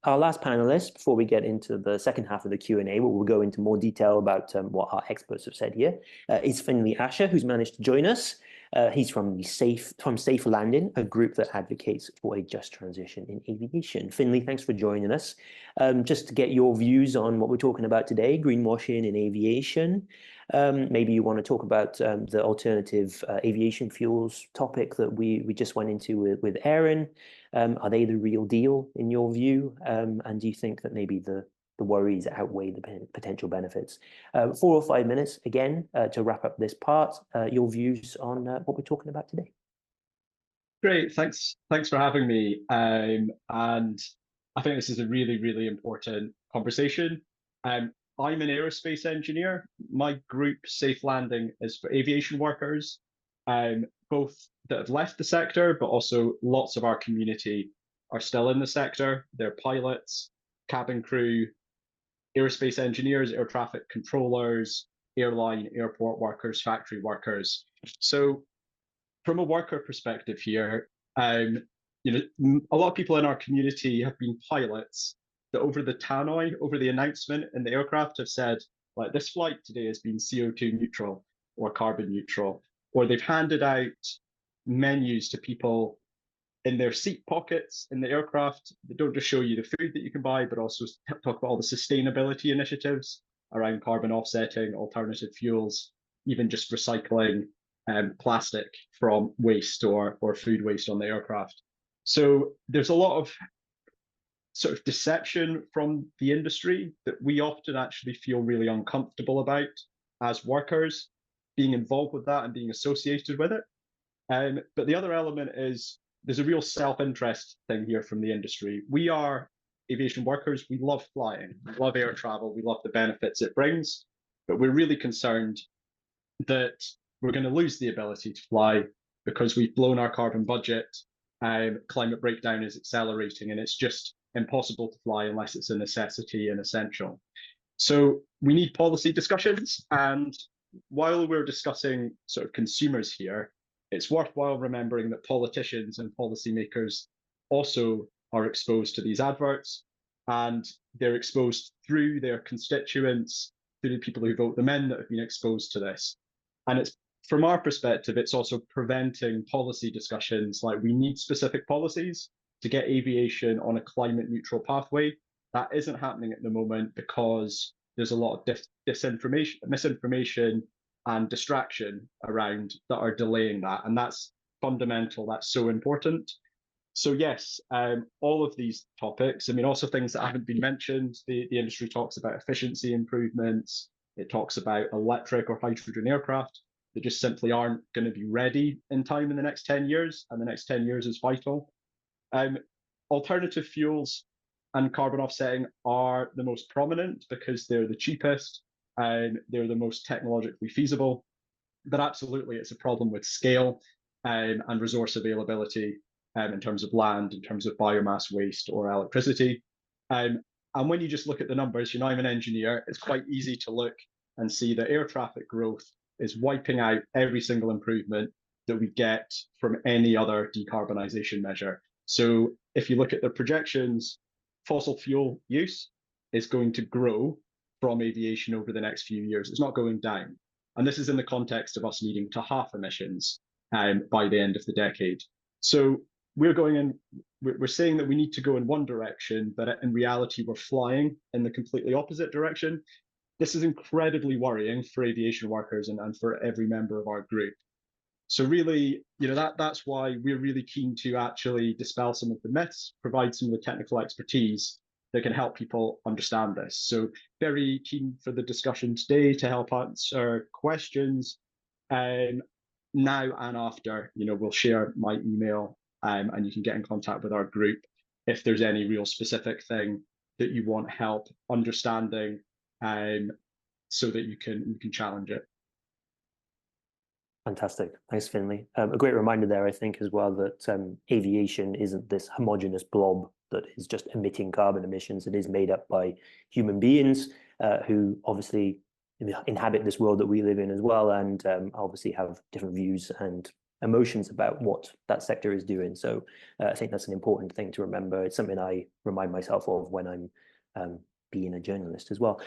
our last panelist, before we get into the second half of the Q&A, where we'll go into more detail about what our experts have said here, is Finley Asher, who's managed to join us. He's from Safe Landing, a group that advocates for a just transition in aviation. Finley, thanks for joining us. Just to get your views on what we're talking about today, greenwashing in aviation. Maybe you want to talk about the alternative aviation fuels topic that we just went into with Aaron. Are they the real deal in your view? And do you think that maybe the worries outweigh the potential benefits? 4 or 5 minutes, again, to wrap up this part, your views on what we're talking about today. Great, thanks for having me. And I think this is a really, really important conversation. I'm an aerospace engineer. My group, Safe Landing, is for aviation workers, both that have left the sector, but also lots of our community are still in the sector. They're pilots, cabin crew, aerospace engineers, air traffic controllers, airline, airport workers, factory workers. So from a worker perspective here, a lot of people in our community have been pilots that over the tannoy, over the announcement in the aircraft have said, like, this flight today has been CO2 neutral or carbon neutral, or they've handed out menus to people in their seat pockets in the aircraft that don't just show you the food that you can buy, but also talk about all the sustainability initiatives around carbon offsetting, alternative fuels, even just recycling plastic from waste or food waste on the aircraft. So there's a lot of sort of deception from the industry that we often actually feel really uncomfortable about as workers, being involved with that and being associated with it. But the other element is there's a real self-interest thing here from the industry. We are aviation workers. We love flying. We love air travel. We love the benefits it brings. But we're really concerned that we're going to lose the ability to fly because we've blown our carbon budget. Climate breakdown is accelerating, and it's just impossible to fly unless it's a necessity and essential. So we need policy discussions. And while we're discussing sort of consumers here, it's worthwhile remembering that politicians and policymakers also are exposed to these adverts, and they're exposed through their constituents, through the people who vote them in that have been exposed to this. And it's, from our perspective, it's also preventing policy discussions. Like, we need specific policies to get aviation on a climate neutral pathway. That isn't happening at the moment because there's a lot of misinformation and distraction around that are delaying that. And that's fundamental, that's so important. So yes, all of these topics, I mean, also things that haven't been mentioned, the industry talks about efficiency improvements, it talks about electric or hydrogen aircraft that just simply aren't going to be ready in time in the next 10 years, and the next 10 years is vital. Alternative fuels and carbon offsetting are the most prominent because they're the cheapest, and they're the most technologically feasible. But absolutely, it's a problem with scale and resource availability in terms of land, in terms of biomass waste or electricity. And when you just look at the numbers, I'm an engineer, it's quite easy to look and see that air traffic growth is wiping out every single improvement that we get from any other decarbonisation measure. So if you look at the projections, fossil fuel use is going to grow from aviation over the next few years. It's not going down. And this is in the context of us needing to halve emissions by the end of the decade. So we're saying that we need to go in one direction, but in reality, we're flying in the completely opposite direction. This is incredibly worrying for aviation workers and for every member of our group. So really, that's why we're really keen to actually dispel some of the myths, provide some of the technical expertise that can help people understand this. So very keen for the discussion today to help answer questions. Now and after, we'll share my email and you can get in contact with our group if there's any real specific thing that you want help understanding so that you can challenge it. Fantastic. Thanks, Finley. A great reminder there, I think, as well, that aviation isn't this homogenous blob that is just emitting carbon emissions. It is made up by human beings who obviously inhabit this world that we live in as well, and obviously have different views and emotions about what that sector is doing. So I think that's an important thing to remember. It's something I remind myself of when I'm being a journalist as well.